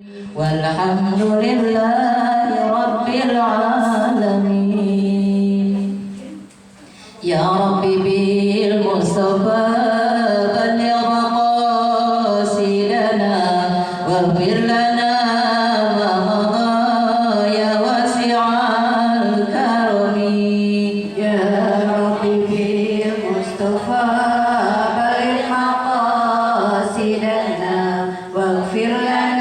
Walhamdulillahi Rabbil Alamin. Ya Rabbi bil Mustafa balligh qasidana waghfir lana ma madha ya wasi'al karami. Ya Rabbi bil Mustafa balligh maqasidana waghfir lana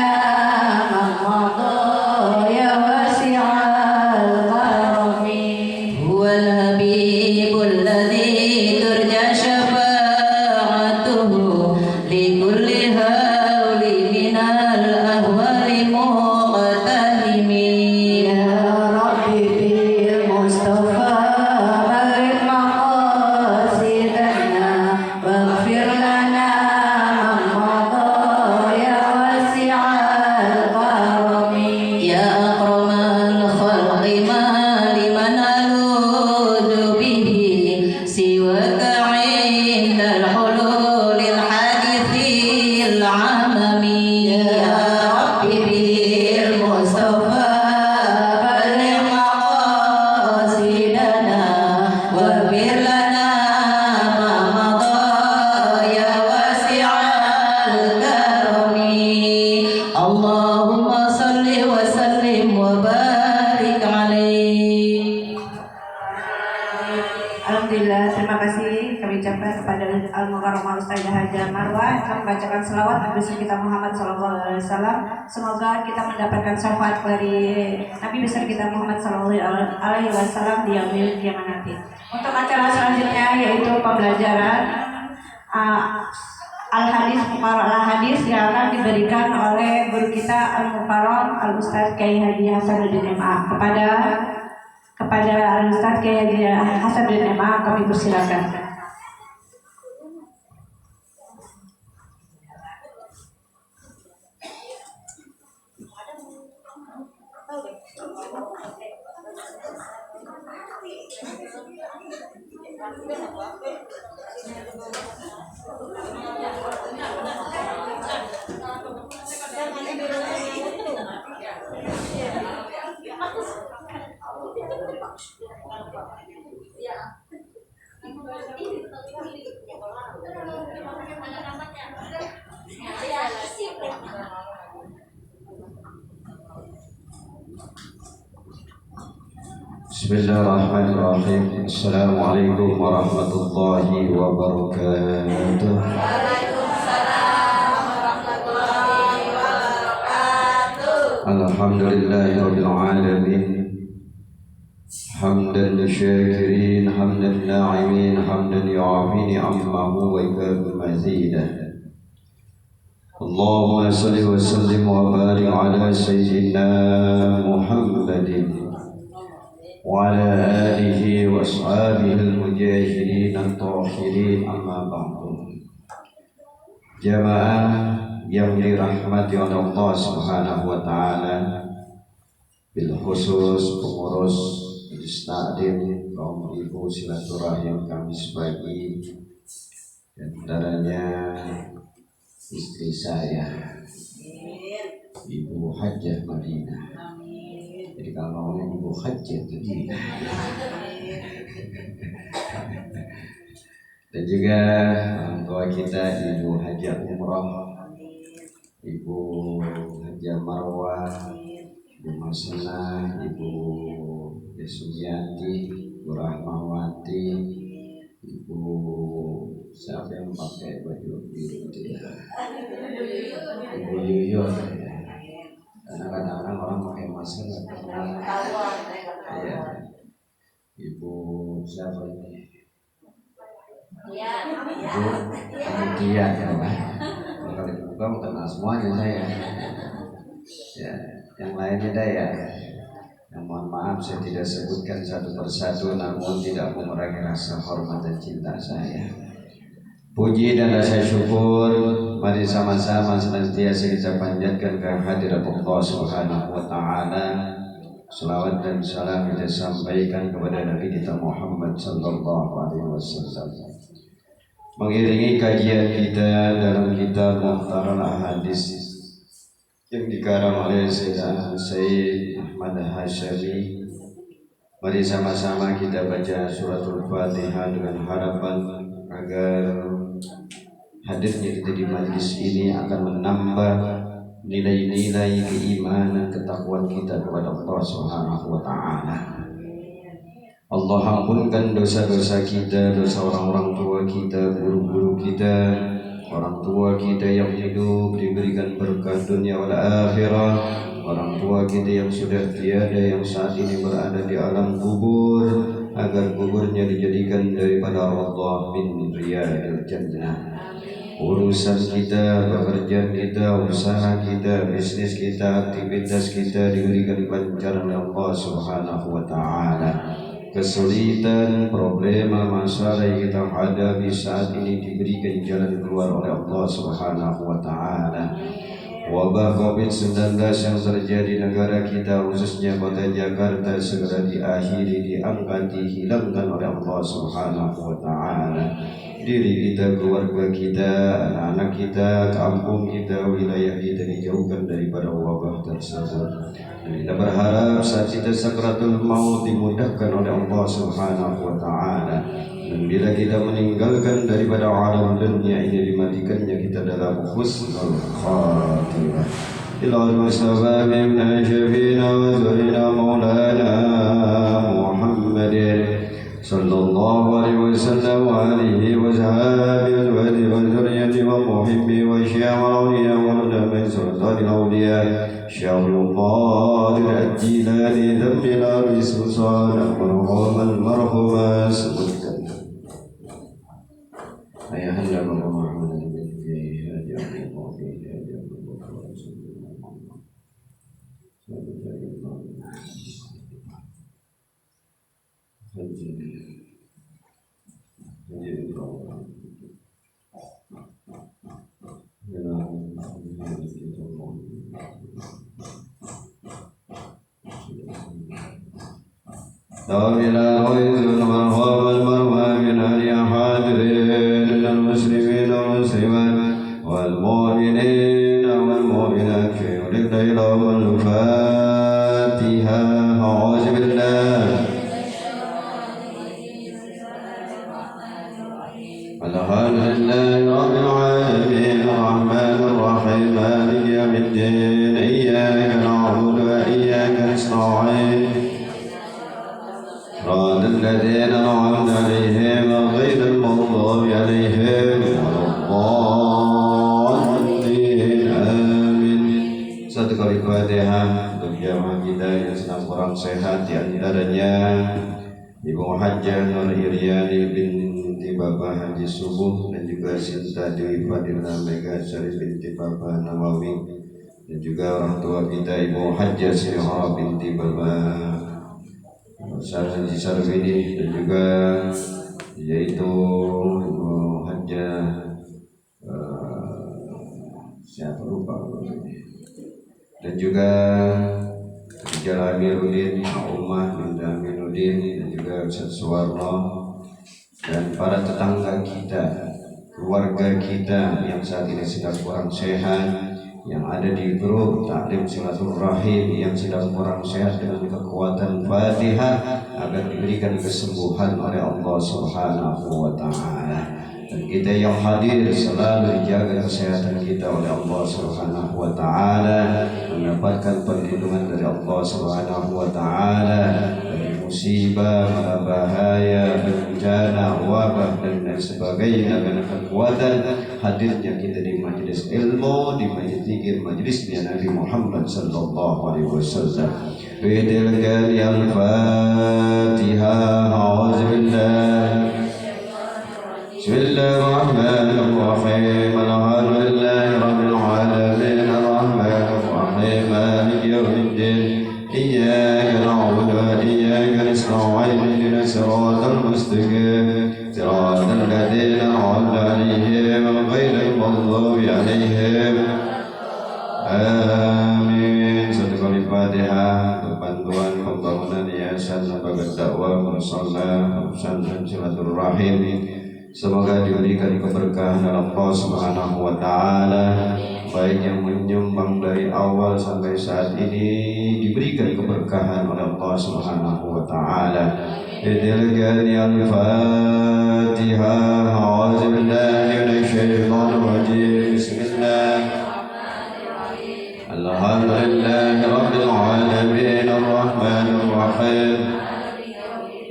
Alhamdulillah, terima kasih kami ucapkan kepada Al-Mukarramah Ustazah Haja Marwah yang membacakan selawat Nabi kita Muhammad SAW. Semoga kita mendapatkan syafaat dari Nabi besar kita Muhammad SAW di yaumil kiamat nanti. Untuk acara selanjutnya yaitu pembelajaran Al-Hadis yang akan diberikan oleh guru kita Al-Mukarram Al-Ustaz Kiai Haji Hasanuddin MA. Kepada Al-Ustaz Kiai Haji Hasanuddin MA kami persilakan. Bismillahirrahmanirrahim. Assalamualaikum warahmatullahi wabarakatuh. Waalaikumsalam warahmatullahi wabarakatuh. Alhamdulillahirabbil alamin. Hamdan lisyakirin, hamdan na'imin, hamdan yu'afi ni'amahu wa yukafi mazidah. Allahumma salli wa sallim wa barik ala sayyidina Muhammadin wa ala alihi wa ashabihi al-mujahidin al-tahirin, amma ba'du. Jamaah yang dirahmati oleh Allah Subhanahu wa taala, bil khusus pengurus Isnadim, kaum ibu silaturahim kami sebagai antaranya istri saya, Ibu Hajjah Madinah. Jadi kalau ngomong Ibu Hajjah jadi. Dan juga orang tua kita Ibu Hajjah Umrah, Ibu Hajjah Marwah, Ibu Masna, Ibu Yesumiati, Ibu Rahmawati, Ibu siapa yang pakai baju biru itu ya? Ibu Yuyo. Karena kadang-kadang orang pakai masker ya. Ibu siapa ini? Ibu Tia ya Pak. Kalau dibuka mau kenal semuanya saya. Ya, yang lainnya dah ya. Yang mohon maaf saya tidak sebutkan satu persatu, namun tidak mengurangi rasa hormat dan cinta saya. Puji dan rasa syukur mari sama-sama senantiasa kita panjatkan ke hadirat Allah Subhanahu wa taala. Selawat dan salam kita sampaikan kepada Nabi kita Muhammad sallallahu alaihi wasallam. Mengiringi kajian kita dalam kitab Mukhtarul Ahadits yang dikarang oleh Sayyid Ahmad Hasyami. Mari sama-sama kita baca suratul Fatihah dengan harapan agar hadirnya kita di majlis ini akan menambah nilai-nilai keimanan ketakwaan kita kepada Allah Subhanahu wa taala. Allah ampunkan dosa-dosa kita, dosa orang-orang tua kita, guru-guru kita, orang tua kita yang hidup diberikan berkah dunia wal akhirah, orang tua kita yang sudah tiada yang saat ini berada di alam kubur, agar kuburnya dijadikan daripada Allah min riyadil jannah. Urusan kita, pekerjaan kita, usaha kita, bisnis kita, aktivitas kita diberikan kelancaran oleh Allah Subhanahu wa taala. Kesulitan, problema, masalah yang kita hadapi saat ini diberikan jalan keluar oleh Allah Subhanahu wa taala. Wabah Covid-19 yang terjadi di negara kita khususnya kota Jakarta segera diakhiri, diangkat, dihilangkan oleh Allah Subhanahu wa taala. Diri kita, keluarga kita, anak-anak kita, kampung kita, wilayah kita dijauhkan daripada wabah tersebut. Dan kita berharap saat kita sakratul maut dimudahkan oleh Allah Subhanahu wa taala. Dan bila kita meninggalkan daripada alam dunia ini, dimatikannya kita dalam husnul khatimah. Ilal Mustafa min ajabina wa zurina maulana Muhammadin sallallahu alaihi wasallam wa alihi wa sahbihi wa zurriyyati wa muhibbi wa syi'a'u awliya wa min sultanil awliya syaikhul qadir al-jilani dhambil al-sultan marhaman marhaman sebutkan ayahanda Muhammad bin Hadi Allah fi hadi Tawila wa'izun marhaban marhaban ya hadirin al-muslimin wal-muslimat wal-mu'minin wal-mu'minat syurik ila wal-fatihah a'udzu billah alhamdulillahi rabbil alamin arrahmanir rahim maliki yawmiddin iyyaka na'budu wa iyyaka nasta'in صراط الذين أنعمت عليهم غير المغضوب عليهم ولا الضالين آمين. Satu kali Fatihah untuk jamaah kita yang sedang kurang sehat, di antaranya Ibu Hajjah Nur Iryani binti Bapak Haji Subuh dan juga Sinta Dewi Fadilah Mega Syarif binti Bapak Nawawi, dan juga orang tua kita Ibu Hajjah Sihara binti Bapak Haji Sarwini, dan juga yaitu Ibu Hajjah siapa lupa, dan juga Rijal Amiruddin Ummah binti Aminuddin, dan juga Ustaz Suwarno, dan para tetangga kita, keluarga kita yang saat ini sedang kurang sehat, yang ada di grup taklim silaturahim yang sedang kurang sehat, dengan kekuatan Fatihah agar diberikan kesembuhan oleh Allah Subhanahu wa taala. Dan kita yang hadir selalu dijaga kesehatan kita oleh Allah Subhanahu wa taala, mendapatkan perlindungan dari Allah Subhanahu wa taala dari musibah, bahaya, bencana, wabah dan lain sebagainya, karena kekuatan hadirnya kita di majelis ilmu, di majelis zikir, majelisnya Nabi Muhammad sallallahu alaihi wasallam. Bidilkan al-Fatihah. A'udzu billahi Bismillahirrahmanirrahim. Alhamdulillahi rabbil alamin arrahmanirrahim maliki yawmiddin iyyaka na'budu wa iyyaka nasta'in ihdinas siratal mustaqim siratal ladzina an'amta 'alaihim ghairil maghdubi 'alaihim amin. Satu kali Fatihah untuk bantuan pembangunan yayasan lembaga dakwah musalla pesantren silaturahim Semoga diberikan keberkahan oleh Allah Subhanahu wa taala, baik yang menyumbang dari awal sampai saat ini diberikan keberkahan oleh Allah Subhanahu wa taala. Idilgani al-Fatihah. A'udzu billahi minasyaitonir rajim. Bismillahirrahmanirrahim. Alhamdulillahi rabbil alamin arrahmanir rahim.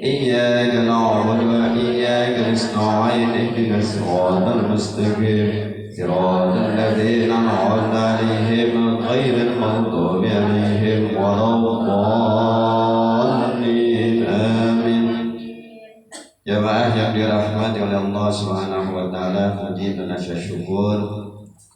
إياك نعبد وإياك نستعين اهدنا الصراط المستقيم صراط الذين أنعمت عليهم غير المغضوب عليهم ولا الضالين آمين. Jamaah yang dirahmati oleh Allah Subhanahu wa taala, puji dan syukur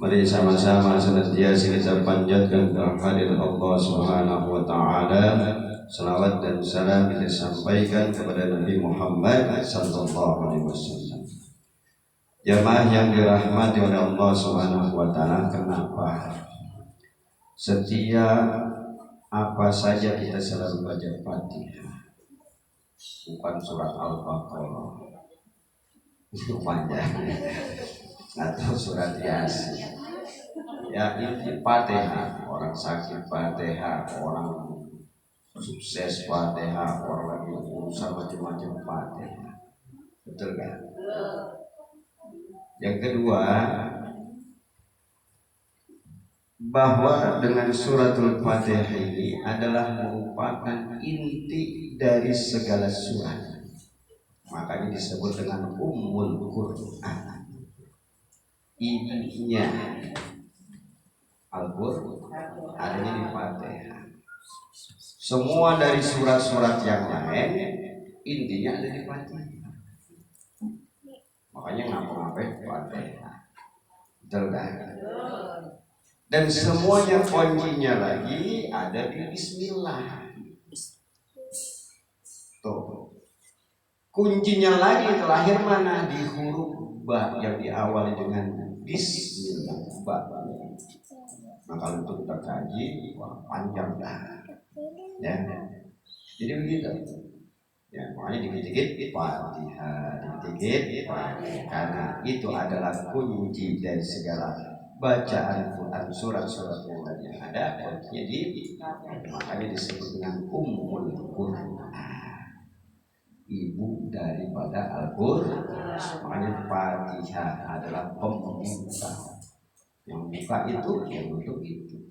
mari sama-sama senantiasa kita panjatkan kehadirat Allah Subhanahu wa taala. Salawat dan salam kita sampaikan kepada Nabi Muhammad sallallahu alaihi wasallam. Jamaah yang dirahmati oleh Allah Subhanahu wa taala, kenapa setiap apa saja kita selalu baca Fatihah, bukan surat Al-Baqarah itu panjang atau surat Yasin. Ya, ini Fatihah, orang sakit Fatihah, orang sukses Fatihah, orang lagi urusan macam-macam Fatihah. Betul kan? Yang kedua, bahwa dengan suratul Fatihah ini adalah merupakan inti dari segala surat. Makanya disebut dengan Ummul Quran. Intinya Al-Quran adanya di Fatihah. Semua dari surat-surat yang lain intinya ada di Fatihah. Makanya ngapa-ngapain Fatihah. Betul kan? Dan semuanya kuncinya lagi ada di Bismillah. Tuh. Kuncinya lagi terakhir mana? Di huruf ba yang diawali dengan Bismillah. Ba. Nah kalau itu kita kaji, wah panjang dah. Ya, jadi begitu. Ya, makanya dikit-dikit Fatihah, dikit-dikit Fatihah, karena itu adalah kunci dari segala bacaan Quran, surat-surat yang ada. Jadi makanya disebut dengan Ummul Quran, ibu daripada Al-Quran. Makanya Fatihah adalah pembuka, yang buka itu yang untuk itu.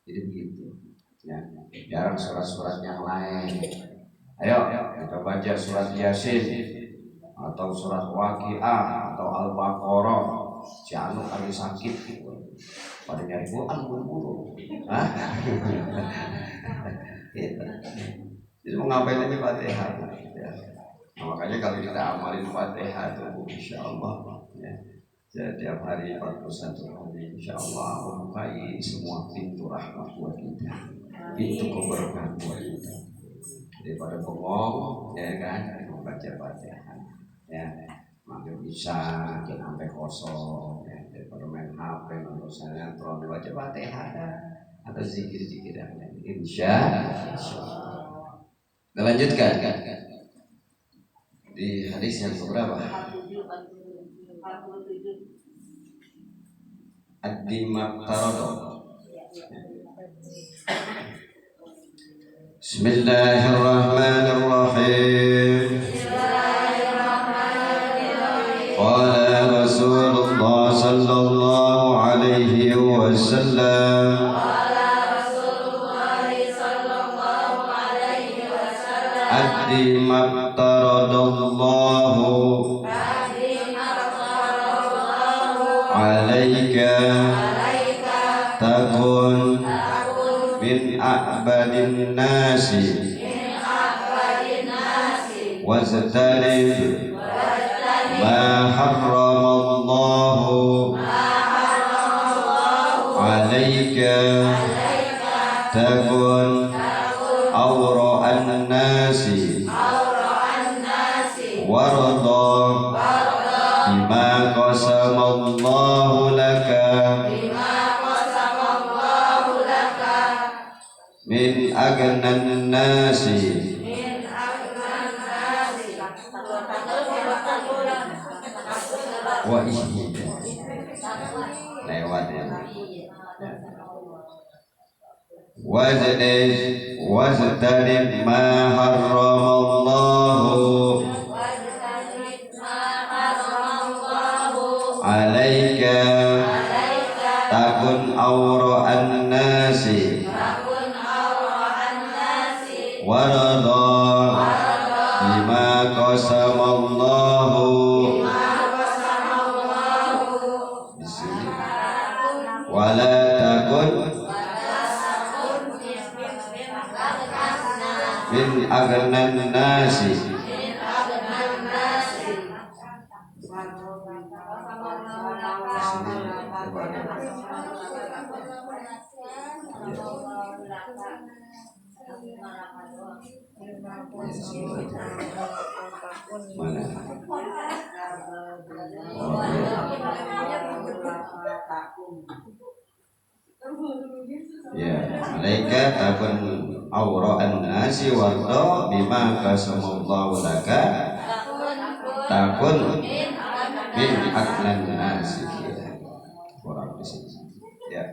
Jadi begitu. Ya, jarang surat-surat yang lain. Ayo kita baca surat Yasin atau surat Waqiah atau Al-Baqarah. Si anu lagi sakit pada nyari Quran buru-buru. Gitu. Jadi mau ngapain aja Fatihah ya. Nah, makanya kalau kita amalin Fatihah itu insyaallah ya. Setiap hari 41 hari insyaallah membukai semua pintu rahmat buat kita. Itu keberkahan buat kita. Daripada bengong, ya kan, membaca Fatihah, ya, makin bisa jangan sampai kosong, ya, daripada main HP, nonton sinetron, baca Fatihah, atau zikir-zikir yang lain. Insya Allah. Kita lanjutkan. Di hadis yang keberapa? Ad-Dimak Tarodo. Bismillahirrahmanirrahim. Qala Rasulullah sallallahu alaihi wasallam. Ad-Dimak Tarodallahu alaika takun min a'badin nasi wajtanib ma harramallahu alaika takun awra'an nasi warada bima qasamallahu laka min agnan nasi Wa lewat ya. Wajtanib ma harramallahu alaika takun awra'an nasi warada bima qasamallahu wala takun min agnan nasi. Mana? Ya, malaika takun awra'an nasi warda bima qasamallahu laka takun min aklan nasi. Kurang di sini. Ya.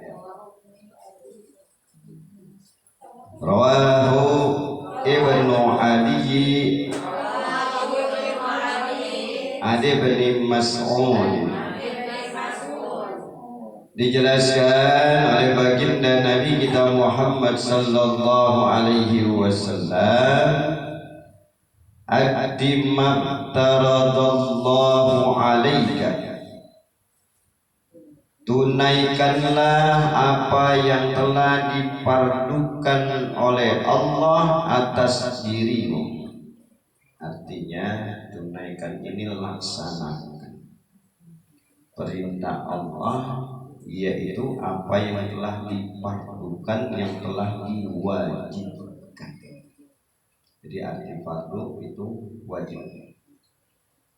Rawahu Ibnu Ali bin Mas'ud. Dijelaskan oleh baginda Nabi kita Muhammad sallallahu alaihi wasallam, addi mabtaradallahu alaika, tunaikanlah apa yang telah dipardukan oleh Allah atas dirimu. Artinya tunaikan ini laksanakan perintah Allah, yaitu apa yang telah dipardukan, yang telah diwajibkan. Jadi arti fardu itu wajib.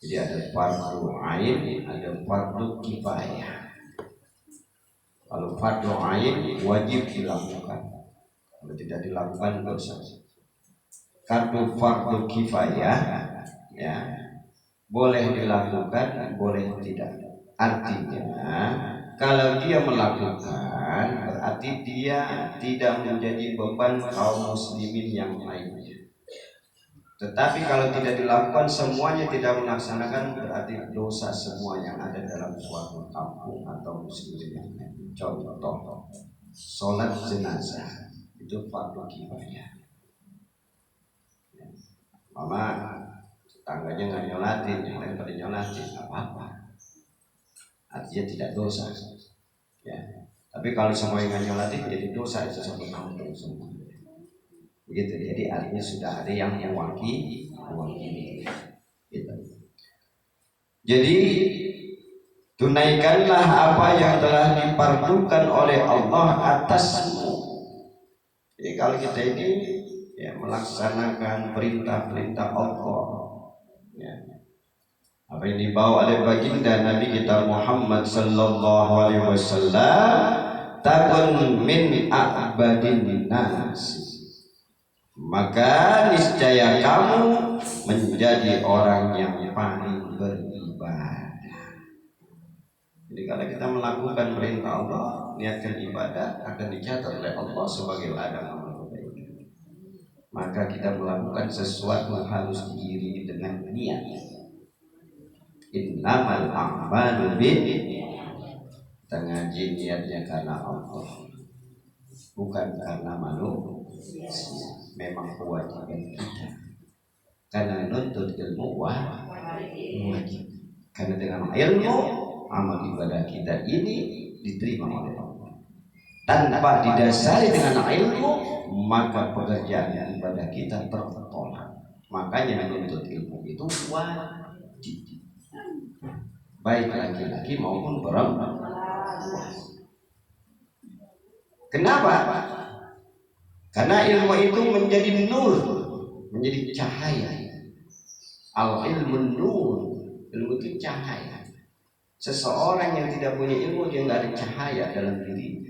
Jadi ada fardu ain, ada fardu kifayah. Kalau fardu ain wajib dilakukan, kalau tidak dilakukan dosa. Kalau fardu kifayah ya boleh dilakukan, boleh tidak. Artinya kalau dia melakukan berarti dia tidak menjadi beban kaum muslimin yang lainnya. Tetapi kalau tidak dilakukan, semuanya tidak melaksanakan, berarti dosa semua yang ada dalam suatu kampung atau muslimin yang lain. Contoh, sholat jenazah itu fardu kifayah. Mama tetangganya nggak nyolatin, yang lain pada nyolatin, apa-apa. Artinya tidak dosa, ya. Tapi kalau semua yang nyolatin jadi dosa, itu satu kampung semua. Begitu. Jadi artinya sudah ada yang mewakili. Gitu. Jadi tunaikanlah apa yang telah dipardukan oleh Allah atasmu. Jadi kalau kita ini ya melaksanakan perintah-perintah Allah, ya. Apa yang dibawa oleh baginda Nabi kita Muhammad sallallahu alaihi wasallam, takun min a'badin nas, maka niscaya kamu menjadi orang yang paling beribadah. Jadi kalau kita melakukan perintah Allah, niatkan ibadah, akan dicatat oleh Allah sebagai ladang amal kebaikan. Maka kita melakukan sesuatu harus diiringi dengan niat. Innamal a'malu binniyat. Kita ngaji niatnya karena Allah, bukan karena manusia. Memang kewajiban kita, karena nuntut ilmu wajib. Karena dengan ilmu amal ibadah kita ini diterima oleh Allah. Tanpa didasari dengan ilmu, maka pekerjaan ibadah kita tertolak. Makanya menuntut ilmu itu wajib, baik laki-laki maupun perempuan. Kenapa? Karena ilmu itu menjadi nur, menjadi cahaya. Al-ilmu nur, ilmu itu cahaya. Seseorang yang tidak punya ilmu, dia nggak ada cahaya dalam dirinya.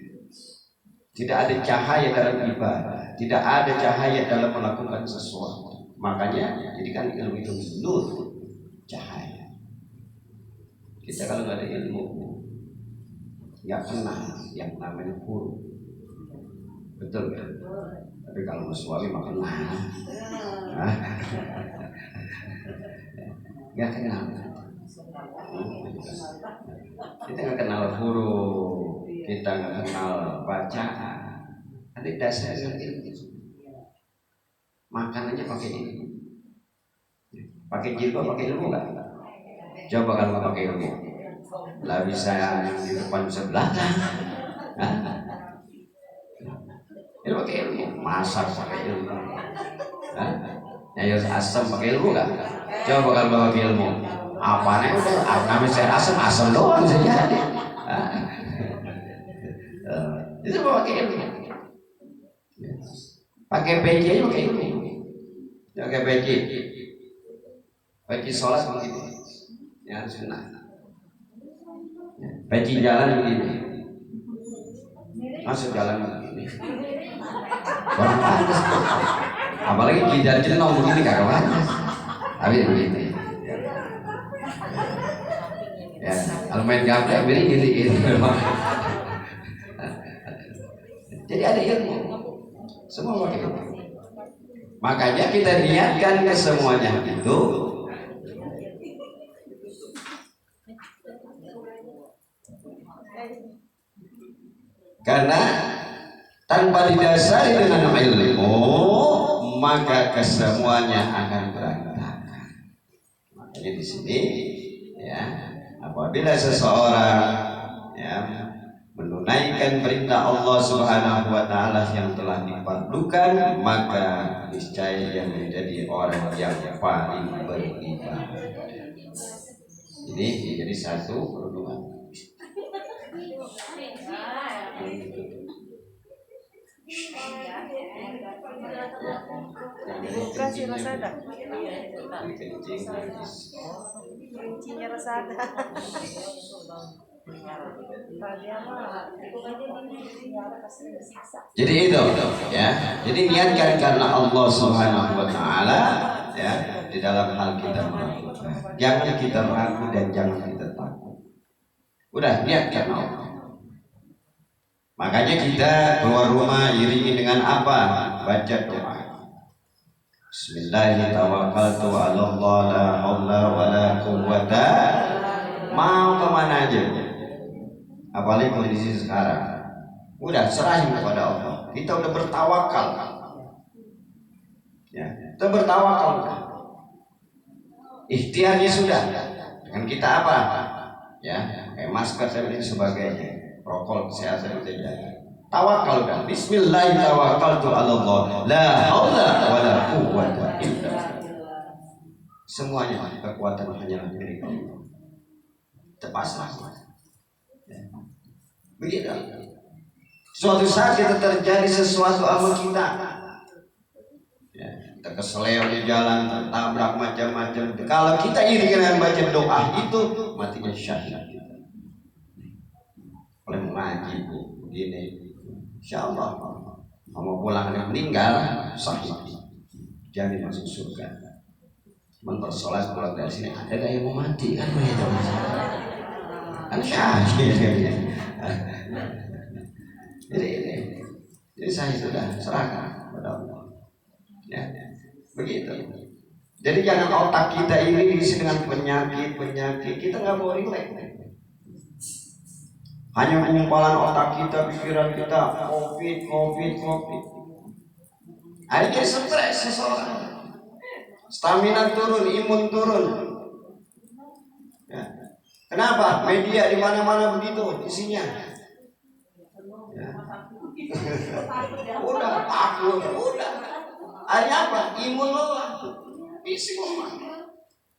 Tidak ada cahaya dalam ibadah, tidak ada cahaya dalam melakukan sesuatu. Makanya jadikan ilmu itu nur, cahaya. Kita kalau nggak ada ilmu, nggak kenal yang namanya guru. Betul kan? Tapi kalau suami mah kenal. Nggak kenal. Kita nggak kenal guru, kita nggak kenal bacaan. Nanti dasarnya ilmu. Makan aja pakai ilmu. Pakai jilbab, pakai ilmu nggak? Coba kalau nggak pakai ilmu, lah bisa yang di depan sebelah kan? Ini pakai ilmu, masak pakai ilmu, nyayur asam pakai ilmu nggak? Coba kalau nggak pakai ilmu, apa nih udah? Namanya saya asam doang bisa jadi. Itu pakai ilmu. Pakai peci aja pakai ilmu. Pakai peci sholat begitu. Ya sunnah. Peci jalan begini. Masuk jalan begini. Kurang pantas. Apalagi jidar jenong begini kagak pantas. Tapi begitu. Ya, kalau main gaplek begini gitu. Jadi ada ilmu. Semua pakai ilmu. Makanya kita niatkan ke semuanya itu karena tanpa didasari dengan ilmu maka kesemuanya akan berantakan. Makanya di sini ya, apabila seseorang ya menunaikan perintah Allah Subhanahu wa taala yang telah diperlukan, maka niscaya yang menjadi orang yang paling beribadah. Ini menjadi satu perundungan. Kasih rasada. Kencingnya rasada. Jadi itu ya. Jadi niatkan karena Allah Subhanahu wa taala ya di dalam hal kita melakukan. Jangan kita ragu dan jangan kita takut. Udah niat karena Allah. Makanya kita keluar rumah iringi dengan apa? Baca doa. Bismillahirrahmanirrahim. La haula wala quwwata. Mau kemana aja? Apalagi kondisi sekarang. Udah serahin kepada Allah. Kita udah bertawakal. Ya, kita bertawakal. Ikhtiarnya sudah. Dengan kita apa? Ya, kayak masker dan lain sebagainya. Protokol kesehatan kita jaga. Tawakal dan Bismillahirrahmanirrahim. La haula wala quwwata illa billah. Semuanya kekuatan hanya milik Allah. Tepaslah. Begitu. Suatu saat kita terjadi sesuatu sama kita, ya, kita keseleo di jalan, tertabrak macam-macam. Kalau kita iri dengan baca doa itu, matinya syahid. Oleh mengaji begini, insya Allah mau pulang dan meninggal sahih, jadi masuk surga. Mempersolat pulang dari sini, ada yang mau mati kan begitu? Kan syahid. Jadi saya sudah serahkan kepada Allah. Ya, begitu. Jadi jangan otak kita ini diisi dengan penyakit. Kita nggak mau rileks. Hanya pengumpalan otak kita, pikiran kita, COVID. Akhirnya stres seseorang. Stamina turun, imun turun. Ya. Kenapa? Media di mana-mana begitu isinya. Ya. Udah takut, udah. Akhirnya apa? Imun lelah, fisik lemah.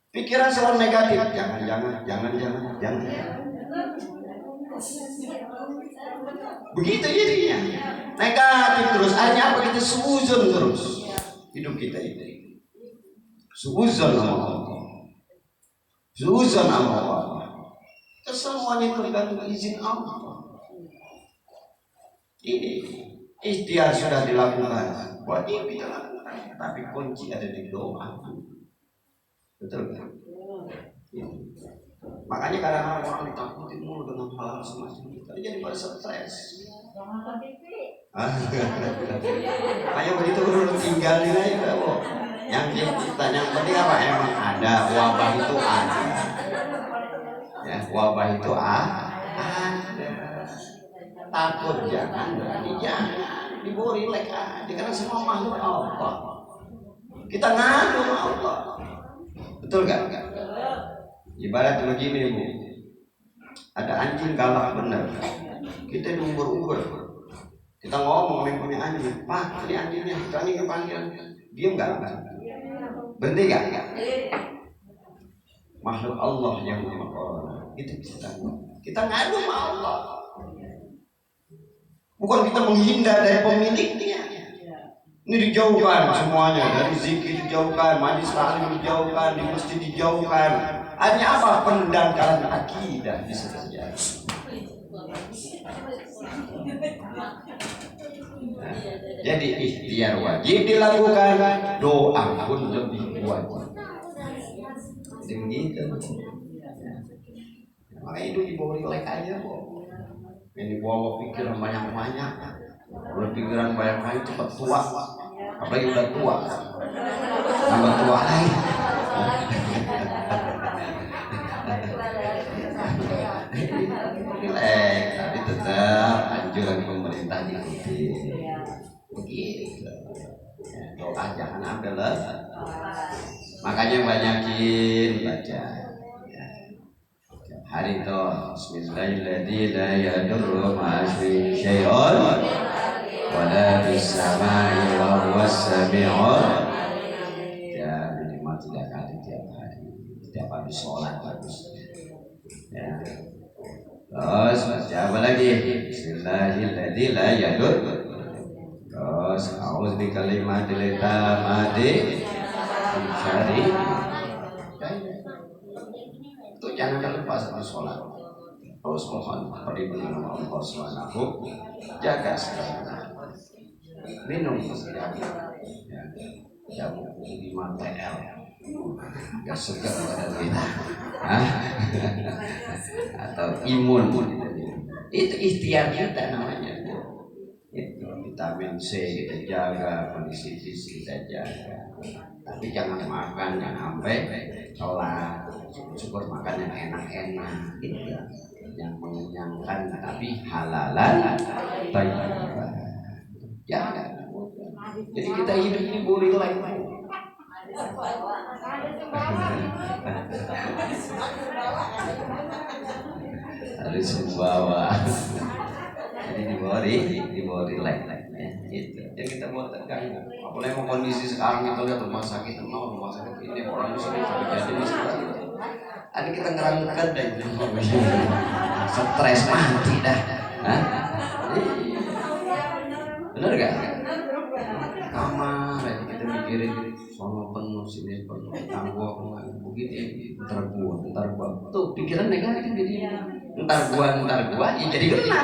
Pikiran selalu negatif. Jangan. Begitu jadinya. Negatif terus. Akhirnya apa? Kita suzon terus. Hidup kita ini. Suzon sama Allah. Suzon sama Allah. Kesemuanya tergantung izin Allah. Ini ikhtiar sudah dilakukan, wajib kita lakukan, tapi kunci ada di doa. Betul kan? Makanya kadang-kadang orang ditakutin mulu dengan hal-hal semacam itu, jadi pada stres. Makanya begitu dulu tinggalin aja kok. Yang penting apa? Emang ada wabah itu ada. Ya, wabah itu ada. Takut jangan, berani jangan, dibawa rileks aja karena semua makhluk Allah. Kita ngadu sama Allah, betul gak? Ibarat begini Bu, ada anjing galak bener, kita diuber-uber, kita ngomong yang punya anjing, Pak ini anjingnya, anjingnya panggil, diam gak? Berhenti gak? Makhluk Allah yang mengorban itu kita ngadu sama Allah. Bukan kita menghindar dari pemiliknya. Ini dijauhkan semuanya, dari zikir dijauhkan, majlis taklim dijauhkan, di masjid dijauhkan. Hanya apa? Pendangkalan akidah bisa terjadi. Jadi ikhtiar wajib dilakukan, doa pun lebih wajib. Jadi begitu. Makanya itu dibawa rileks aja kok. Ini bawa pikiran banyak-banyak, udah pikiran banyak-banyak cepat tua, apalagi udah tua, tambah tua lagi. Relax, tapi tetap anjuran pemerintah diikuti. Begitu. Doa jangan ambil lah. Makanya banyakin baca. Hari itu Bismillahirrahmanirrahim la yadurru ma'asmi syai'un wala bis-sama'i wa huwas sami'un. Ya minimal 3 kali tiap hari, setiap habis sholat bagus. Ya. Terus baca apa lagi? Bismillahirrahmanirrahim la yadurru. Terus a'udzu bikalimatil tammati min syarri. Itu jangan lupa sama sholat. Terus mohon perlindungan Allah SWT. Jaga segala minum setiap jamu 5 TL. Gak segar badan kita. Atau imun. Itu ikhtiar kita namanya. Itu vitamin C kita jaga, kondisi fisik kita jaga. Tapi jangan makan yang sampai sholat. Syukur makan yang enak-enak, gitu. Yang mengenyangkan tapi halalan thayyiban. Jangan. Jadi kita hidup ini boleh lagi. Harus membawa. Jadi dibawa relax ya. Itu. Jadi kita buat tegang. Apalagi mau kondisi sekarang kita lihat rumah sakit ini orang di sini jadi di sini. Ada kita ngerangkak dah itu. Stres mati dah. Hah? Bener gak? Kamar aja kita mikirin sono penuh sini penuh tangguh begitu ntar gua tuh pikiran negatif jadi ntar gua ya jadi kena.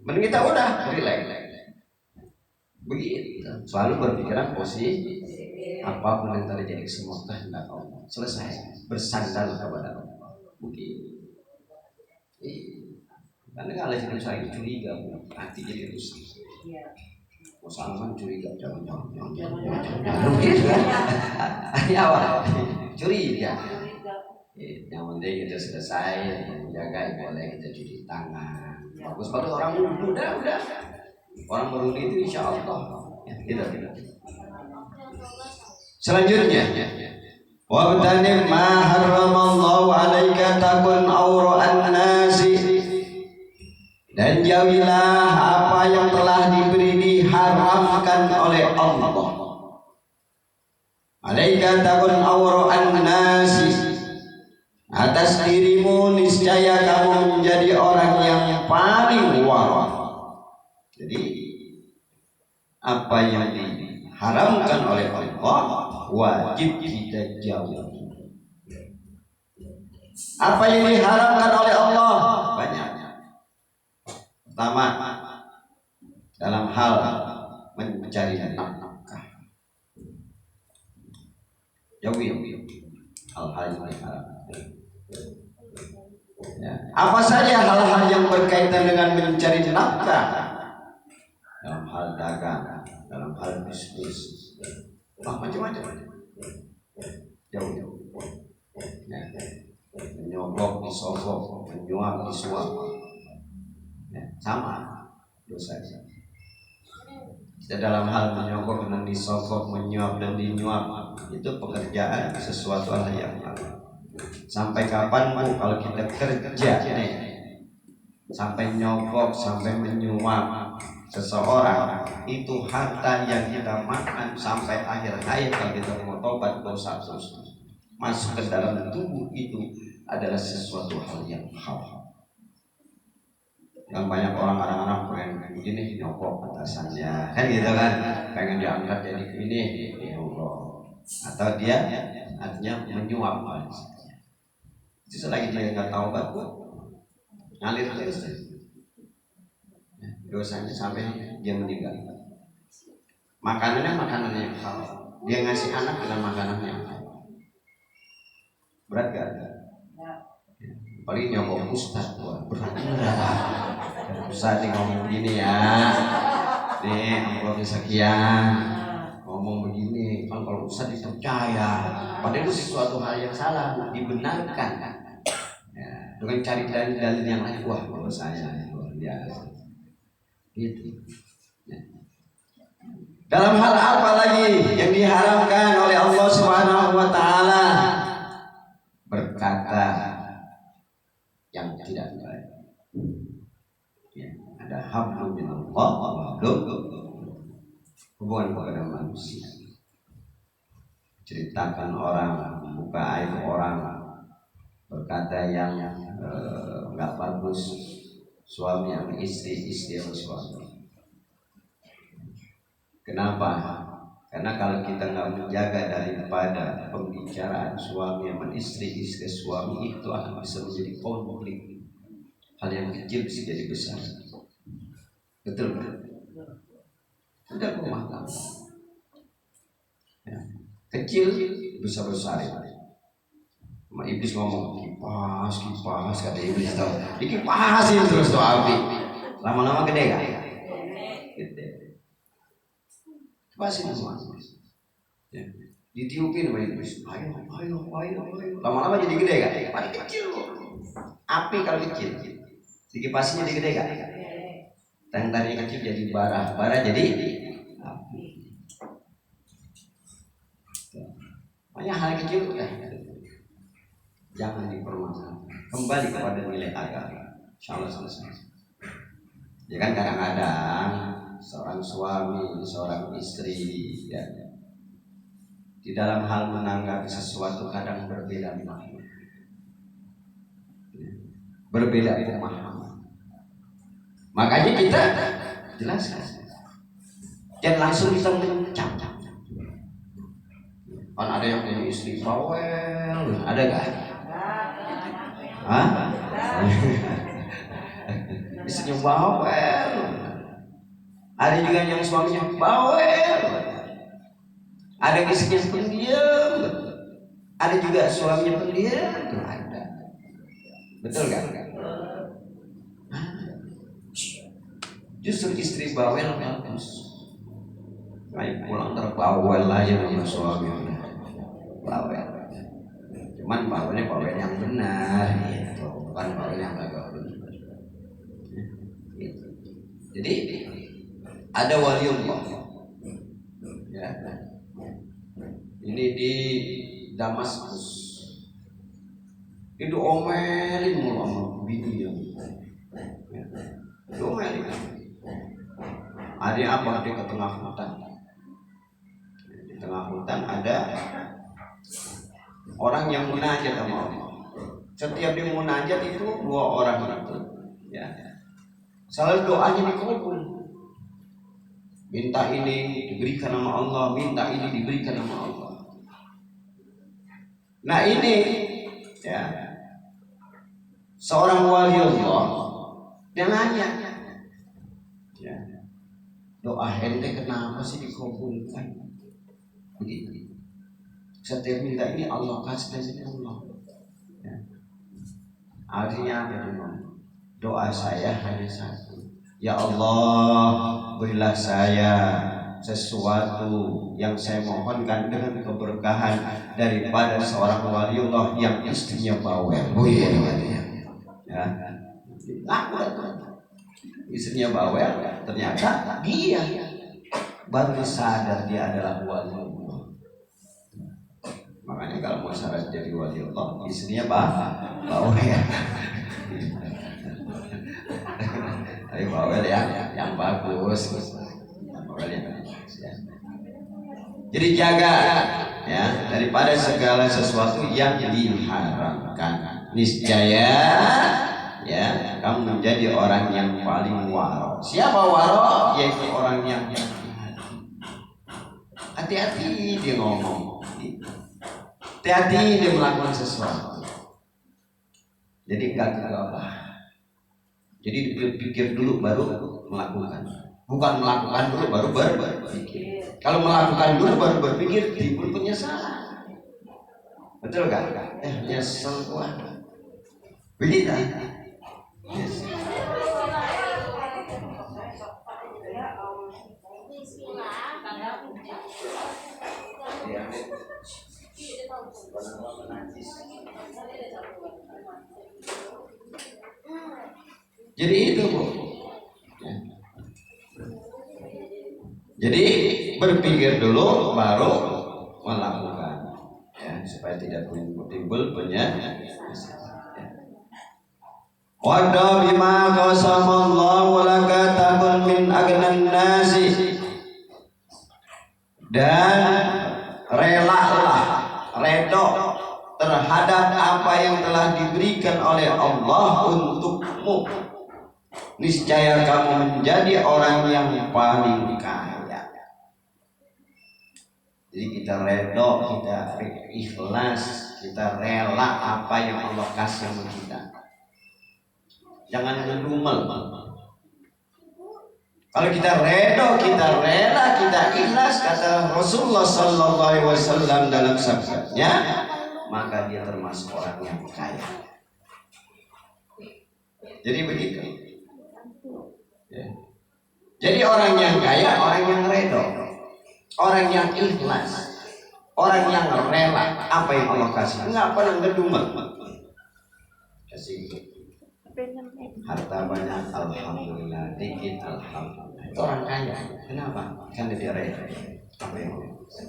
Mending kita udah relax. Begitu. Selalu berpikiran positif. Apapun yang terjadi semua kehendak Allah. Selesai. Bersandar kepada Allah. Begitu. Karena kalau kita saya curiga, hati jadi rusak. Usahakan curiga, jangan. Rugi kan? Hanya apa? Curiga. Yang penting kita selesai, menjaga boleh kita cuci tangan. Bagus orang muda udah. Orang baru itu insya Allah. Ya, tidak. Selanjutnya, wabtanim ma harramallahu alaika takun awra'an nasi. Dan jauhilah apa yang telah diberi diharamkan oleh Allah. Alaika takun awra'an nasi. Atas dirimu niscaya kamu menjadi orang yang paling wara. Jadi apa yang diharamkan oleh Allah wajib kita jauhi. Apa yang diharamkan oleh Allah banyak. Pertama, dalam hal mencari nafkah, jauhi. hal-hal yang diharamkan. Ya. Apa saja hal-hal yang berkaitan dengan mencari nafkah dalam hal dagang, dalam hal bisnis, macam-macam, jauh-jauh. Ya. Menyogok, disogok, menyuap, disuap, ya, sama dosa. Kita dalam hal menyogok dan disogok, menyuap dan dinyuap itu pekerjaan sesuatu hal yang sampai kapan Bu kalau kita kerja nih sampai nyogok, sampai menyuap seseorang, itu harta yang kita makan sampai akhir hayat. Kalau kita mau tobat dosa terus masuk ke dalam tubuh itu adalah sesuatu hal yang haram. Yang banyak orang kadang-kadang pengen begini nyogok atasannya, kan gitu kan, pengen diangkat jadi ini ya Allah, atau dia artinya menyuap. Itu selagi dia nggak taubat ngalir terus dosanya sampai dia meninggal. Makanannya yang halal, dia ngasih anak dengan makanannya yang halal. Berat gak? Paling nyogok ustaz, berat. Ustaz ngomong begini ya, nih amplopnya sekian, ngomong begini, kan kalau ustaz dipercaya, padahal itu sesuatu hal yang salah, dibenarkan ya, dengan cari dalil yang lain. Wah, kalau saya luar biasa gitu ya. Dalam hal apa lagi yang diharamkan oleh Allah Subhanahu wa taala? Berkata yang tidak baik. Ya, ada hablum minallah wa hablum hubungan kepada manusia. Ceritakan orang, membuka aib orang, berkata yang enggak bagus, suami yang istri, istri yang suami. Kenapa? Karena kalau kita nggak menjaga daripada pembicaraan suami sama istri, istri suami, itu akan bisa menjadi konflik. Hal yang kecil bisa jadi besar. Betul? Sudah rumah tangga. Ya. Kecil bisa besar. Sama iblis ngomong kipas, kipas, kata iblis tahu. Dikipasin terus tuh api. Lama-lama gede kan? Gede. Kipasin semua. Ya. Ditiupin sama iblis. Ayo. Lama-lama jadi gede kan? Paling kecil loh. Api kalau kecil. Dikipasin jadi gede kan? Tarinya kecil jadi bara, bara jadi api. Banyak hal kecil jangan dipermasalahkan. Kembali kepada nilai agama. Insyaallah selesai. Ya kan kadang-kadang seorang suami, seorang istri ya, di dalam hal menanggapi sesuatu kadang berbeda pemahaman. Berbeda pemahaman. Makanya kita jelaskan. Jangan langsung kita mencap. Kan ada yang punya istri bawel, ada gak? Hah? Istrinya bawel. Ada juga yang suaminya bawel. Ada yang istrinya pendiam. Ada juga suaminya pendiam. Itu ada. Betul kan? Justru istri bawel bagus. Baik pulang terbawel aja sama suami. Bawel. Cuman bawelnya bawel yang benar gitu, bukan bawel yang agak benar. Gitu. Jadi ada waliullah. Ya. Ini di Damaskus. Itu omelin mulu sama bini yang. Omelin. Ada apa? Dia ke tengah hutan. Di tengah hutan ada orang yang munajat sama Allah. Setiap dia munajat itu dua orang itu, ya, selalu doanya dikabul. Minta ini diberikan sama Allah, minta ini diberikan sama Allah. Nah ini, ya, seorang wali Allah dia nanya, ya, doa ente kenapa sih dikabulkan? Begitu. Setiap minta ini Allah kasih dari Allah. Ya. Artinya apa itu? Doa saya hanya satu. Ya Allah, berilah saya sesuatu yang saya mohonkan dengan keberkahan daripada seorang waliullah yang istrinya bawel. Oh iya, ya. Aku istrinya bawel, ternyata dia baru sadar dia adalah waliullah. Makanya kalau mau syarat jadi waliullah, istrinya bawel ya. Ayo bawel ya, yang bagus. Bawel yang bagus ya. Jadi jaga ya daripada segala sesuatu yang diharamkan. Niscaya ya kamu menjadi orang yang paling waro. Siapa waro? Yaitu orang yang hati-hati dia ngomong, hati-hati dia melakukan sesuatu. Jadi enggak gegabah. Jadi pikir dulu baru melakukan. Bukan melakukan dulu baru berpikir. Kalau melakukan dulu baru berpikir timbul penyesalan. Betul kan? Nyesel gua. Begitu. Yes. Jadi itu Bu. Ya. Jadi berpikir dulu baru melakukan ya, supaya tidak timbul penyakit. Wada bima qasamallahu laka takun min agnan nasi. Dan relalah, redho terhadap apa yang telah diberikan oleh Allah untukmu. Niscaya kamu menjadi orang yang paling kaya. Jadi kita redho, kita ikhlas, kita rela apa yang Allah kasih sama kita. Jangan ngedumel. Kalau kita redho, kita rela, kita ikhlas, kata Rasulullah Sallallahu Alaihi Wasallam dalam sabdanya, maka dia termasuk orang yang kaya. Jadi begitu. Ya. Jadi orang yang kaya, orang yang redho, orang yang ikhlas, orang yang rela apa yang Allah kasih. Enggak pernah ngedumel. Kasih harta banyak, alhamdulillah. Dikit, alhamdulillah. Itu orang kaya. Kenapa? Karena dia rela apa yang Allah kasih.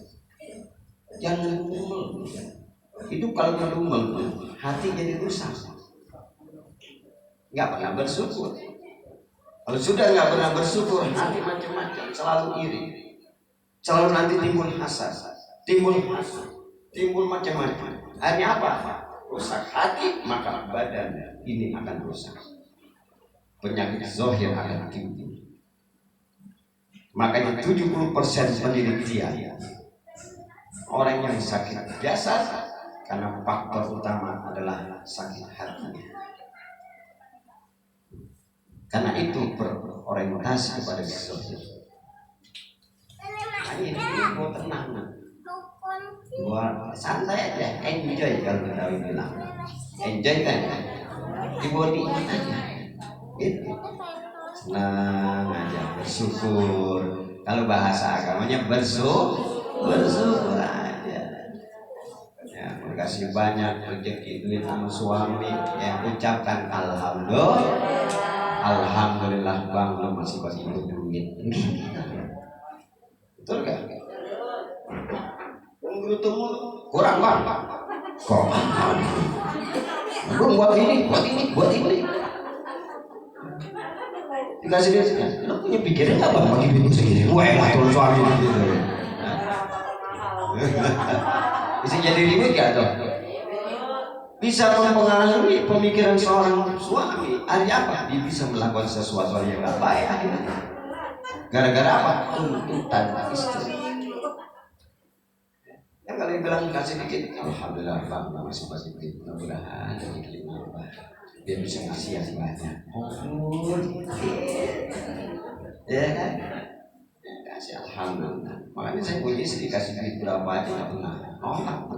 Jangan ngedumel. Itu kalau ngedumel, hati jadi rusak. Enggak pernah bersyukur. Kalau sudah nggak pernah bersyukur, hati macam-macam, selalu iri, selalu nanti timbul hasad, timbul macam-macam. Akhirnya apa? Rusak hati, maka badan ini akan rusak. Penyakit zahir akan timbul. Makanya 70% penduduk dia orang yang sakit jasad karena faktor utama adalah sakit hati. Karena itu berorientasi kepada zahir. Ini mau tenang, buat santai aja, enjoy kalau kita bilang, enjoy kan, dibuat nikmat aja, gitu. Senang aja, bersyukur. Kalau bahasa agamanya bersyukur aja. Ya, kasih banyak rezeki duit sama suami, ya ucapkan Alhamdulillah bang, lo masih bagi duit. Betul gak? Menurut temu kurang bang. Kok? Gue buat ini. Dikasih dia, lo punya pikiran nggak bang bagi duit segini? Wah enak tuh suami gitu. Bisa jadi ribut gak tuh? Bisa mempengaruhi pemikiran seorang suami. Artinya apa? Dia bisa melakukan sesuatu yang gak baik akhirnya. Gara-gara apa? Tuntutan istri. Yang kalian bilang kasih dikit, alhamdulillah bang, masih dikit. Mudah-mudahan ada dikit nambah. Dia bisa ngasih yang banyak. Oh, dikit. Ya kan? kasih alhamdulillah. Makanya saya punya istri kasih duit berapa aja nggak pernah nolak.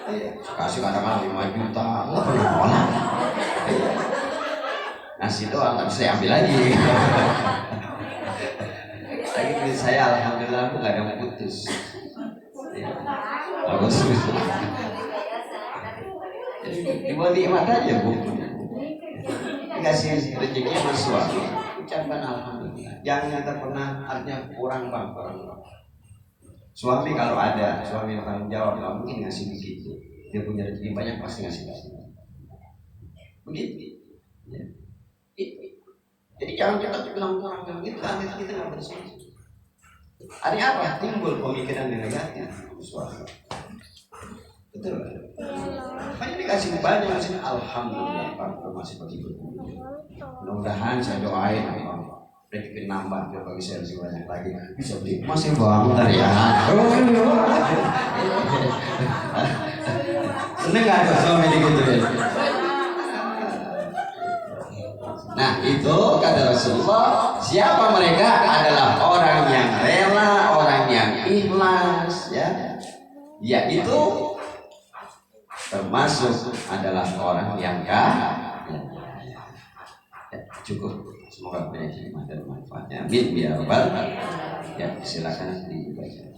Iya, kasih kadang-kadang 5 juta, nggak pernah nolak. Iya. Ngasih doang, tapi saya ambil lagi. Lagi duit saya alhamdulillah aku nggak ada yang putus. Iya. Bagus. Dibawa nikmat aja bu. Dikasih rezeki sama suami, ucapkan alhamdulillah. Jangan pernah artinya kurang bang. Suami kalau ada, suami yang tanggung jawab, nggak mungkin ngasih begitu. Dia punya rezeki banyak pasti ngasih. Begitu. Ya. Jadi jangan kita bilang kurang itu, artinya kita nggak bersyukur. Artinya apa? Timbul pemikiran yang negatif suami. Betul. Makanya dikasih banyak masih alhamdulillah Pak masih begitu. Mudah-mudahan saya doain rezeki nambah biar bagi saya lebih banyak lagi. Bisa beli masih bang bentar ya. Seneng nggak ada suami digituin? Nah itu kata Rasulullah, siapa mereka adalah orang yang rela, orang yang ikhlas, ya, yaitu termasuk adalah orang yang kaya. Ya, cukup. Semoga banyak hikmah dan manfaatnya. Amin ya rabbal alamin. Ya, silakan dibaca.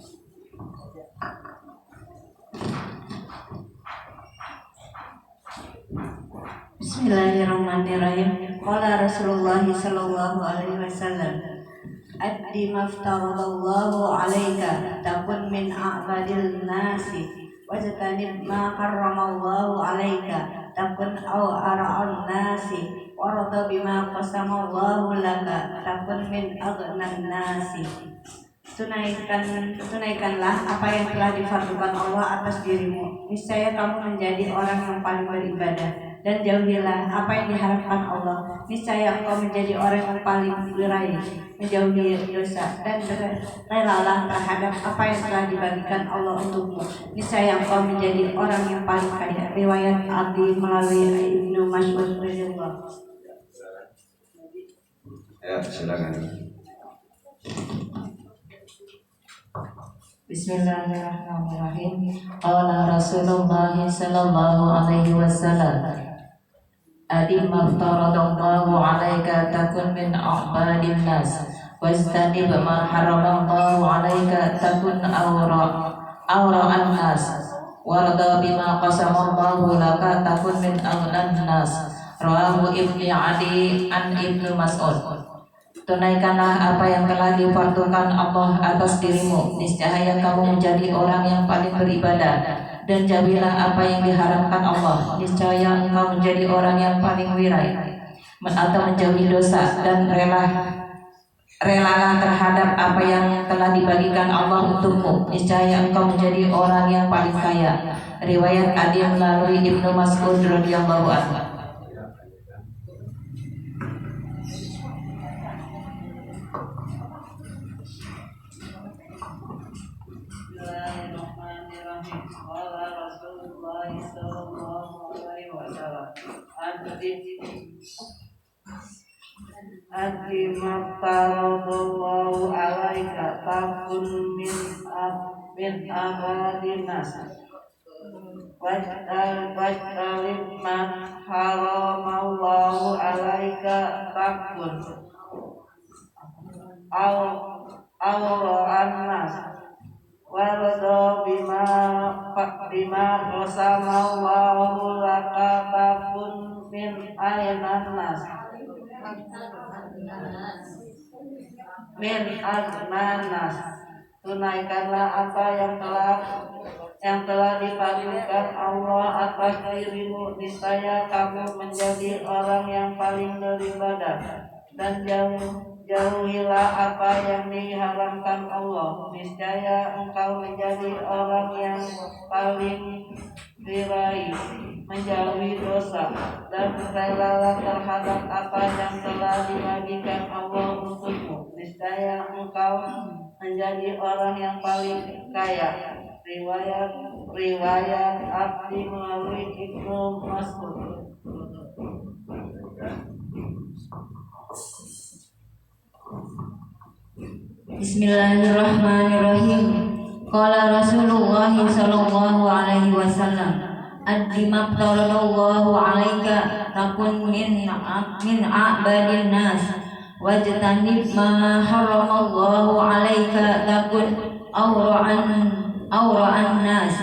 Bismillahirrahmanirrahim. Qala Rasulullah sallallahu alaihi wasallam, addi maftaradallahu alaika takun min a'badil nasi wajtanib ma harramallahu alaika takun ara'an nasi warada bima qasamallahu laka takun min aghnan nasi. Tunaikanlah apa yang telah difardukan Allah atas dirimu, niscaya kamu menjadi orang yang paling beribadah, dan jauhilah apa yang diharapkan Allah, niscaya engkau menjadi orang yang paling beraih, menjauhi dosa, dan relalah terhadap apa yang telah dibagikan Allah untukmu, niscaya engkau menjadi orang yang paling kaya. Riwayat Abi melalui Ibnu Mas'ud radhiyallahu. Ya, silakan. Bismillahirrahmanirrahim. Qala Rasulullah sallallahu alaihi wasallam, adi maftaradallahu alaika takun min a'badin nas wajtanib ma haramallahu alaika takun awra'an nas warda bima qasamallahu laka takun min aghnan nas. Rawahu Ibnu Adi an Ibnu Mas'ud. Tunaikanlah apa yang telah difardukan Allah atas dirimu, niscaya kamu menjadi orang yang paling beribadah, dan jauhilah apa yang diharamkan Allah, niscaya engkau menjadi orang yang paling wirai atau menjauhi dosa, dan relalah terhadap apa yang telah dibagikan Allah untukmu, niscaya engkau menjadi orang yang paling kaya. Riwayat Adi melalui Ibnu Mas'ud radhiyallahu anhu. Adli maftaradallahu alaika takun min abadinas wajtalib ma haramallahu alaika takun awra'an nas warada bima qasamallahu laka takun min aynan nas min agnanas. Tunaikanlah apa yang telah difardukan Allah atas dirimu, niscaya kamu menjadi orang yang paling beribadah, dan jauhilah apa yang diharamkan Allah, niscaya engkau menjadi orang yang paling beraih, menjauhi dosa, dan relalah terhadap apa yang telah dibagikan Allah untukmu, niscaya engkau menjadi orang yang paling kaya. Riwayat Abdi melalui Ibnu Mas'ud. Bismillahirrahmanirrahim. Qala Rasulullah sallallahu alaihi wasallam, addi maftaradallahu alaika takun min a'badin nas wajtanib ma haramallahu alaika takun awra'an nas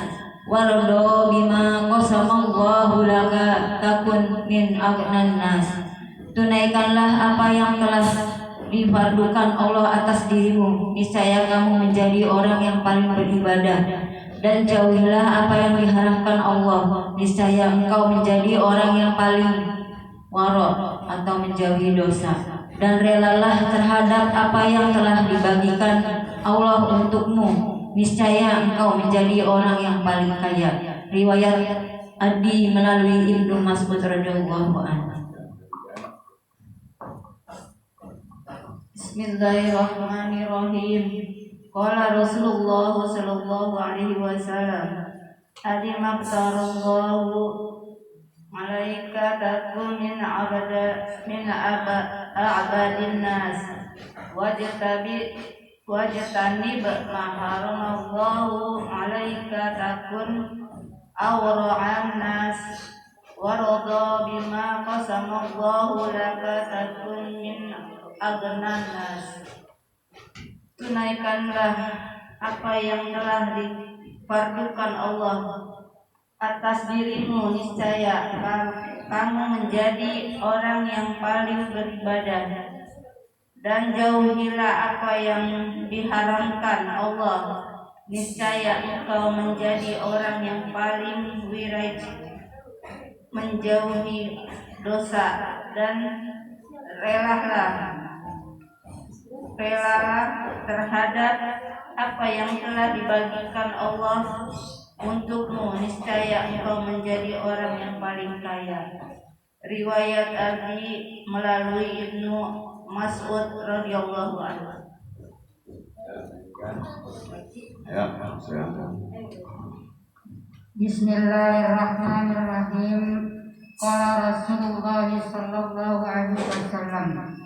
wardo bima qasamallahu laka takun min aghnan nas. Tunaikanlah apa yang telah difardukan Allah atas dirimu, niscaya kamu menjadi orang yang paling beribadah. Dan jauhilah apa yang diharamkan Allah, niscaya engkau menjadi orang yang paling waro' atau menjauhi dosa. Dan relalah terhadap apa yang telah dibagikan Allah untukmu, niscaya engkau menjadi orang yang paling kaya. Riwayat Adi melalui Ibnu Mas'ud radhiyallahu anhu. Bismillahirrahmanirrahim. Qala Rasulullah sallallahu alaihi wasallam, adi maftarallahu malaika takun min a'badin nas wajtanib ma haramallahu malaika takun awra'an nas warada bima qasamallahu laka takun min aghnan nas. Tunaikanlah apa yang telah difardukan Allah atas dirimu, niscaya kamu menjadi orang yang paling beribadah. Dan jauhilah apa yang diharamkan Allah, niscaya engkau menjadi orang yang paling wirai menjauhi dosa. Dan relalah terhadap apa yang telah dibagikan Allah untukmu, niscaya engkau menjadi orang yang paling kaya. Riwayat Abi melalui Ibnu Mas'ud radhiyallahu anhu. Ya, silakan. Bismillahirrahmanirrahim. Qala Rasulullah sallallahu alaihi wasallam,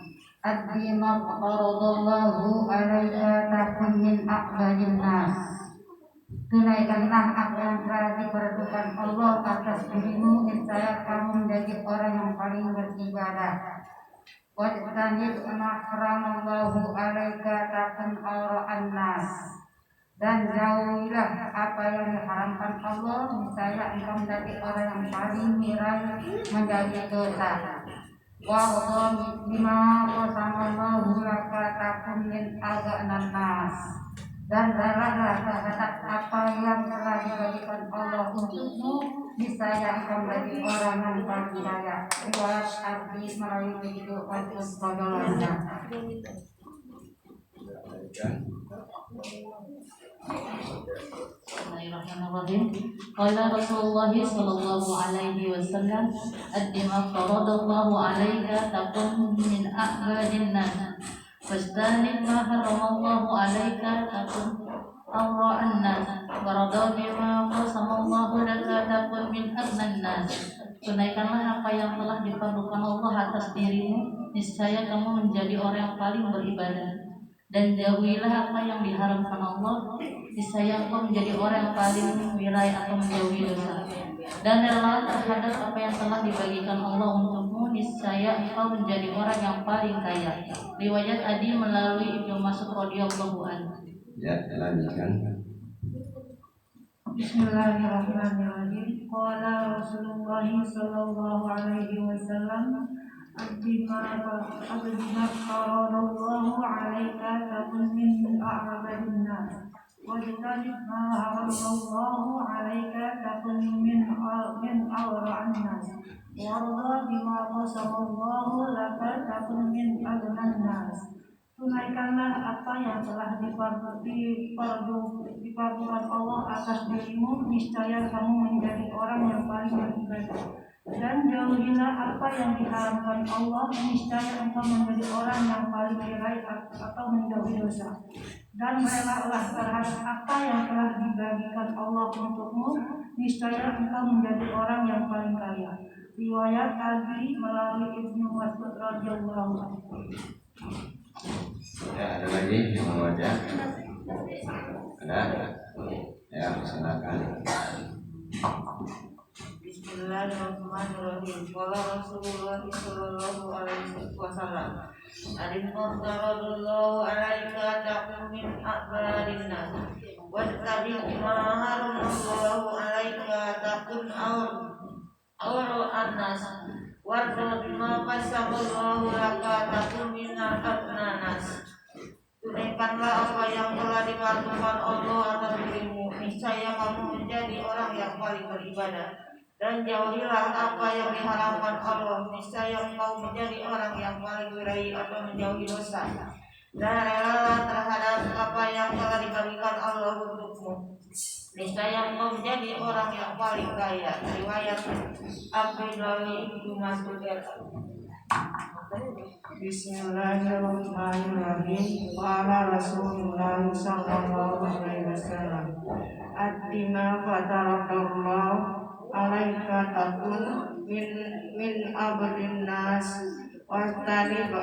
addi ma faradallahu alaika takun min a'badin nas. Tunaikanlah apa yang telah diperlukan Allah atas dirimu, niscaya kamu menjadi orang yang paling beribadah. Wajtanib ma haramallahu alaika takun awra'an nas. Dan jauhilah apa yang diharamkan Allah, niscaya engkau menjadi orang yang paling mirai menjadi dosa. Wa bima qasamallahu laka takun min aghnan nas. Dan relalah terhadap apa yang telah dibagikan Allah untukmu, niscaya engkau menjadi orang yang paling kaya. Riwayat Abi melalui Ibnu Mas'ud radhiyallahu anhu. Bismillahirrahmanirrahim. Qala Rasulullah sallallahu alaihi wasallam, addi ma faradallahu alaika takun min a'badin nas wajtanib ma haramallahu alaika takun awra'an nas warada bima qasamallahu laka takun min aghnan nas. Tunaikanlah apa yang telah difardukan Allah atas dirimu, niscaya kamu menjadi orang yang paling beribadah. Dan jauhilah apa yang diharamkan Allah, niscaya engkau menjadi orang yang paling wirai atau menjauhi dosa. Dan relalah terhadap apa yang telah dibagikan Allah untukmu, niscaya engkau menjadi orang yang paling kaya. Riwayat Adi melalui Ibnu Mas'ud radhiyallahu anhu. Ya, lanjutkan. Bismillahirrahmanirrahim. Qala Rasulullah sallallahu alaihi wasallam, addi ma faradallahu alaika takun min a'badin nas wajtanib ma haramallahu alaika takun min awra'an nas warda bima qasamallahu laka takun min aghnan nas. Tunaikanlah apa yang telah difardukan Allah atas dirimu, niscaya kamu menjadi orang yang paling beribadah. Dan jauhilah apa yang diharamkan Allah, niscaya engkau menjadi orang yang paling wirai atau menjauhi dosa. Dan relalah terhadap apa yang telah dibagikan Allah untukmu, niscaya engkau menjadi orang yang paling kaya. Riwayat Abi melalui Ibnu Mas'ud radhiyallahu anhu. Ya, ada lagi yang mau baca? Ada? Ya, silakan. Bismillahirrahmanirrahim. Qala Rasulullah sallallahu alaihi wasallam. Radallahu alaika taqum min akbarin nas. Wattabi ma haramallahu alaika taqum awru annas. Warda bima qasamallahu laka taqum min nas. Tunaikanlah apa yang telah diwartakan Allah atas dirimu. Niscaya kamu menjadi orang yang paling beribadah. Dan jauhilah apa yang diharamkan Allah. Niscaya engkau menjadi orang yang paling beraih atau menjauhi dosa. Dan relalah terhadap apa yang telah dibagikan Allah untukmu. Niscaya engkau menjadi orang yang paling kaya. Riwayat Abdullah bin Mas'ud. Bismillahirrahmanirrahim. Qala Rasulullah sallallahu alaihi wasallam. Ad-dima fataradallahu alaika takun min abdin nas wastanib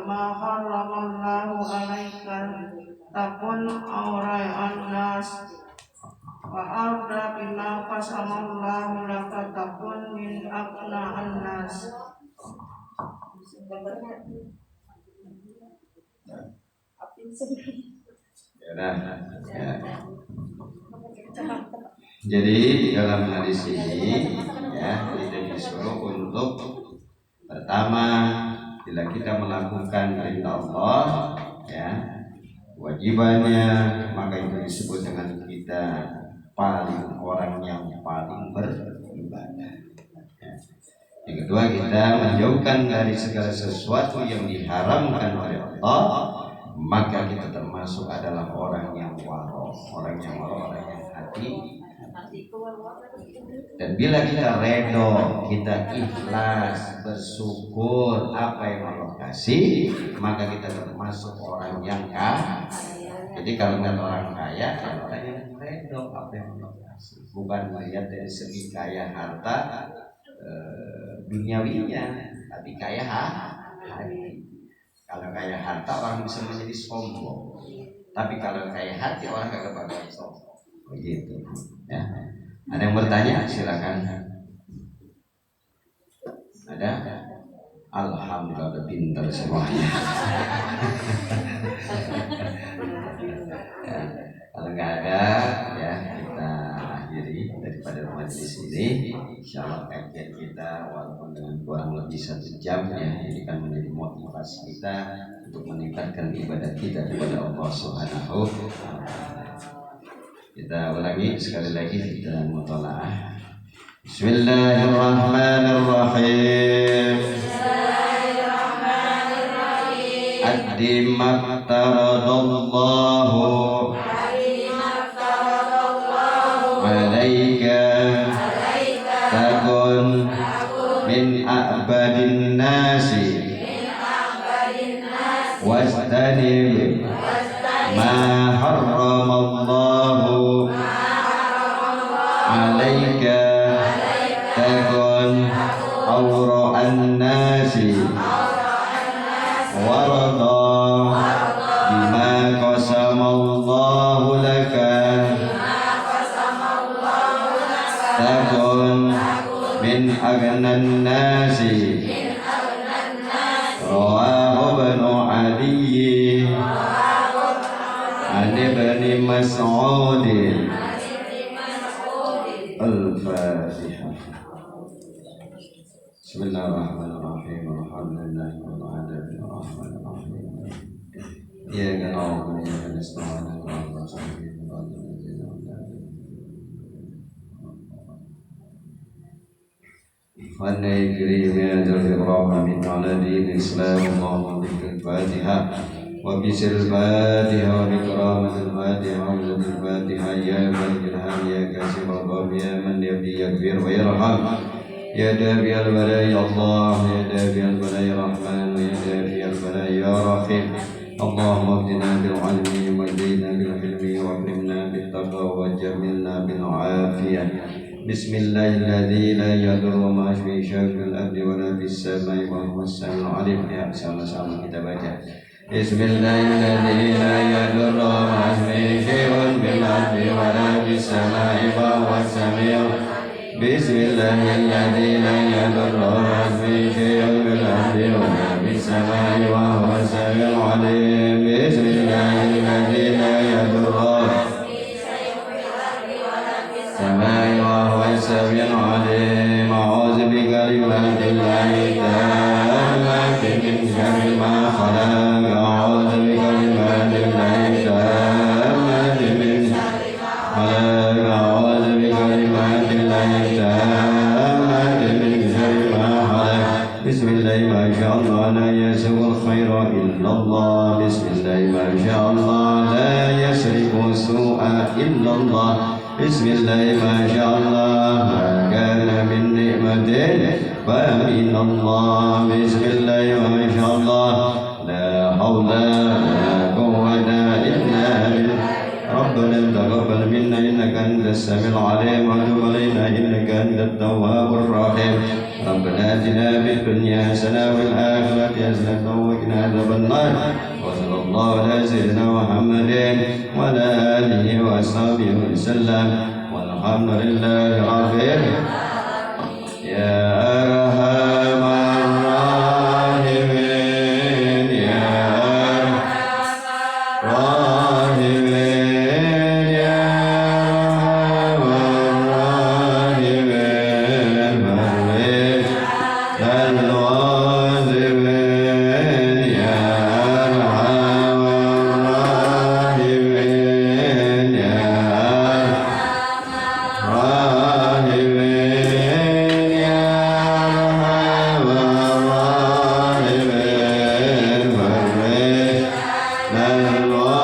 ma haramallahu alaika takun aura'an nas wa arda bima qasamallahu laka takun min aqna'an nas. Ya. Jadi dalam hadis ini ya kita disuruh untuk pertama bila kita melakukan perintah Allah ya wajibannya maka itu disebut dengan kita paling orang yang paling beribadah. Yang kedua kita menjauhkan dari segala sesuatu yang diharamkan oleh Allah maka kita termasuk adalah orang yang waro, orang yang hati. Dan bila kita redo, kita ikhlas, bersyukur apa yang Allah kasih, maka kita termasuk orang yang kaya. Jadi kalau nggak orang kaya, orang yang redo apa yang Allah kasih. Bukan melihat dari segi kaya harta duniawinya, tapi kaya hati. Kalau kaya harta orang bisa menjadi sombong, tapi kalau kaya hati orang kagak bakal sombong. Begitu. Ya. Ada yang bertanya? Silakan. Ada? Alhamdulillah udah pintar semuanya. Ya. Kalau nggak ada, ya kita akhiri daripada majelis ini. Insyaallah kajian kita walaupun dengan kurang lebih 1 jam ya, ini kan menjadi motivasi kita untuk meningkatkan ibadah kita kepada Allah Subhanahu wa taala. Kita ulangi sekali lagi kita mutalaah. Bismillahirrahmanirrahim. Ad-dima taradallahu alaika takun min a'badin nasi wastanib ma harramallahu alaika takun awra'an nasi warada bima qasamallahu laka takun min agnan nasi rawahu ibnu Ali an ibni Mas'ud. Al-Fatihah. Bismillahirrahmanirrahim. Alhamdulillahi rabbil alamin arrahmanir rahim. Iyyaka na'budu wa iyyaka nasta'in ihdinas siratal mustaqim. من على دين الإسلام اللهم بك الفاتحة وبسر الفاتحة وبكرامة الفاتحة وبزد الفاتحة يا من الإلهام يا كاشف الغم يا من يبدي يكبر ويرحم يا دافع البلاء يا الله يا دافع البلاء يا رحمن يا دافع البلاء يا رحيم. اللهم اهدنا بالعلم واهدنا بالحلم واكرمنا بالتقوى وجملنا بالعافية بسم الله الذي لا يضر مع اسمه شيء في الأرض ولا في السماء وهو السميع العليم. Ya, sama-sama kita baca. Bismillahirrahmanirrahim. La yadurru ma'a ismihi syai'un fil ardi wa la fis samai wa huwa as-sami'ul. Bismillahirrahmanirrahim. La yadurru ma'a ismihi syai'un fil ardi wa la fis samai wa huwa as-sami'ul 'alim. Bismillahirrahmanirrahim. La yadurru السماء وهو السميع العليم. أعوذ بكلمات الله التامات من شر ما خلق. أعوذ بكلمات الله التامات من شر ما خلق. أعوذ بكلمات الله التامات من شر ما خلق. بسم الله ما شاء الله لا يسوء الخير إلا الله. بسم الله ما شاء الله لا يسرق السوء إلا الله. بسم الله ما شاء الله ما كان من نعمة فمن الله. بسم الله ما شاء الله لا حول ولا قوة إلا بالله. ربنا تقبل منا إنك أنت السميع العليم وتب علينا إنك أنت التواب الرحيم. ربنا آتنا في الدنيا حسنة وفي الآخرة حسنة وقنا عذاب النار. وصلى الله على سيدنا محمد وعلى آله وصحبه وسلم والحمد لله رب العالمين. يا أرحم الراحمين يا أرحم الراحمين يا أرحم الراحمين فرج الواجبين يا أرحم الراحمين يا راحمين يا أرحم الراحمين فرج الواجبين